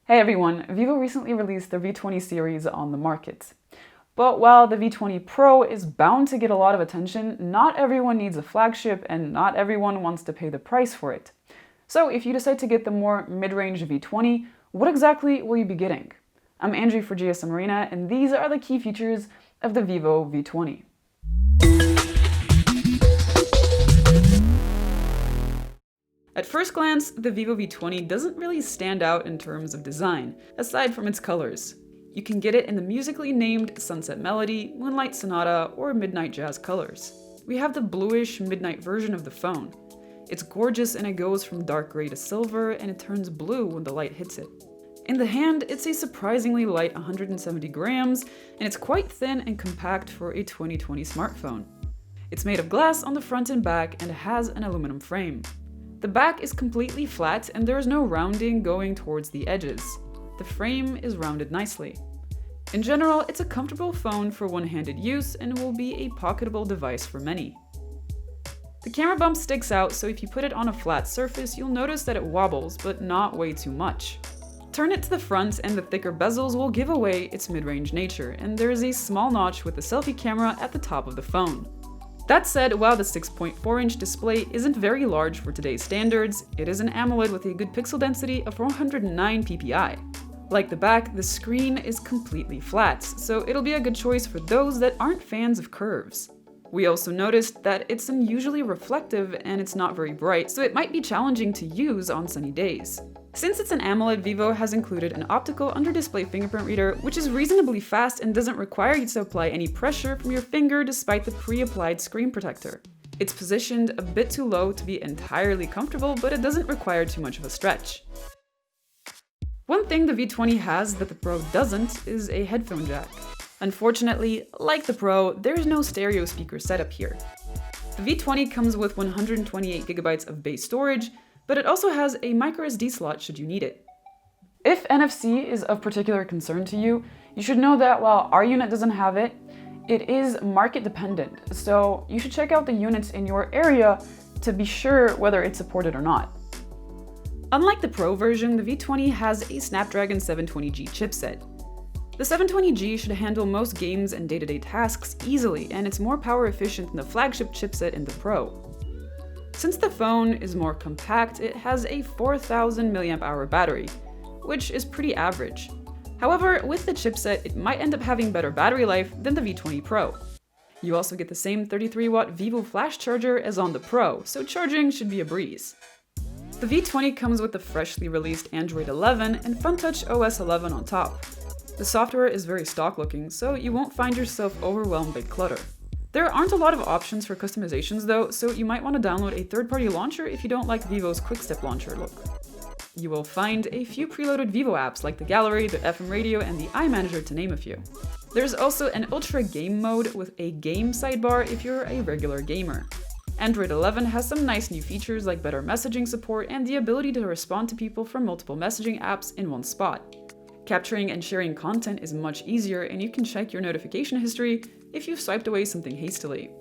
Hey everyone, Vivo recently released their V20 series on the market. But while the V20 Pro is bound to get a lot of attention, not everyone needs a flagship and not everyone wants to pay the price for it. So if you decide to get the more mid-range V20, what exactly will you be getting? I'm Andrew for GSM Arena, and these are the key features of the Vivo V20. At first glance, the Vivo V20 doesn't really stand out in terms of design, aside from its colors. You can get it in the musically named Sunset Melody, Moonlight Sonata, or Midnight Jazz colors. We have the bluish midnight version of the phone. It's gorgeous and it goes from dark gray to silver, and it turns blue when the light hits it. In the hand, it's a surprisingly light 170 grams, and it's quite thin and compact for a 2020 smartphone. It's made of glass on the front and back and has an aluminum frame. The back is completely flat and there is no rounding going towards the edges. The frame is rounded nicely. In general, it's a comfortable phone for one-handed use and will be a pocketable device for many. The camera bump sticks out, so if you put it on a flat surface, you'll notice that it wobbles, but not way too much. Turn it to the front and the thicker bezels will give away its mid-range nature, and there is a small notch with the selfie camera at the top of the phone. That said, while the 6.4-inch display isn't very large for today's standards, it is an AMOLED with a good pixel density of 409 ppi. Like the back, the screen is completely flat, so it'll be a good choice for those that aren't fans of curves. We also noticed that it's unusually reflective and it's not very bright, so it might be challenging to use on sunny days. Since it's an AMOLED, Vivo has included an optical under-display fingerprint reader, which is reasonably fast and doesn't require you to apply any pressure from your finger despite the pre-applied screen protector. It's positioned a bit too low to be entirely comfortable, but it doesn't require too much of a stretch. One thing the V20 has that the Pro doesn't is a headphone jack. Unfortunately, like the Pro, there's no stereo speaker setup here. The V20 comes with 128GB of base storage, but it also has a microSD slot should you need it. If NFC is of particular concern to you, you should know that while our unit doesn't have it, it is market dependent, so you should check out the units in your area to be sure whether it's supported or not. Unlike the Pro version, the V20 has a Snapdragon 720G chipset. The 720G should handle most games and day-to-day tasks easily, and it's more power efficient than the flagship chipset in the Pro. Since the phone is more compact, it has a 4000 mAh battery, which is pretty average. However, with the chipset, it might end up having better battery life than the V20 Pro. You also get the same 33-watt Vivo flash charger as on the Pro, so charging should be a breeze. The V20 comes with the freshly released Android 11 and FunTouch OS 11 on top. The software is very stock looking, so you won't find yourself overwhelmed by clutter. There aren't a lot of options for customizations though, so you might want to download a third-party launcher if you don't like Vivo's Quickstep launcher look. You will find a few preloaded Vivo apps like the Gallery, the FM radio, and the iManager to name a few. There's also an ultra game mode with a game sidebar if you're a regular gamer. Android 11 has some nice new features like better messaging support and the ability to respond to people from multiple messaging apps in one spot. Capturing and sharing content is much easier, and you can check your notification history if you've swiped away something hastily.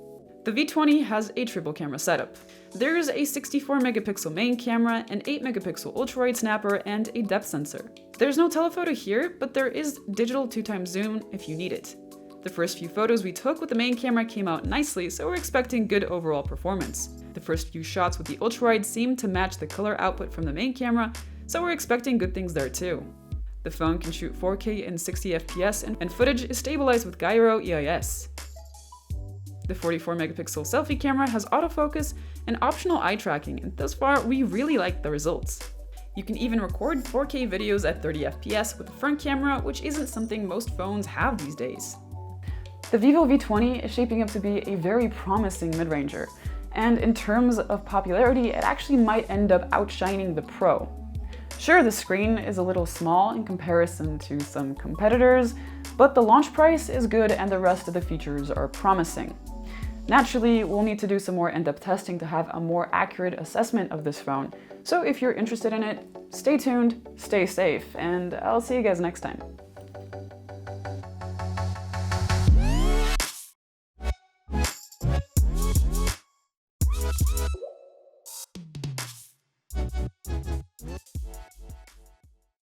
The V20 has a triple camera setup. There is a 64-megapixel main camera, an 8-megapixel ultra-wide snapper, and a depth sensor. There's no telephoto here, but there is digital 2x zoom if you need it. The first few photos we took with the main camera came out nicely, so we're expecting good overall performance. The first few shots with the ultra-wide seemed to match the color output from the main camera, so we're expecting good things there too. The phone can shoot 4K in 60 FPS and footage is stabilized with gyro EIS. The 44-megapixel selfie camera has autofocus and optional eye tracking, and thus far we really like the results. You can even record 4K videos at 30 FPS with the front camera, which isn't something most phones have these days. The Vivo V20 is shaping up to be a very promising mid-ranger, and in terms of popularity, it actually might end up outshining the Pro. Sure, the screen is a little small in comparison to some competitors, but the launch price is good and the rest of the features are promising. Naturally, we'll need to do some more in-depth testing to have a more accurate assessment of this phone, so if you're interested in it, stay tuned, stay safe, and I'll see you guys next time.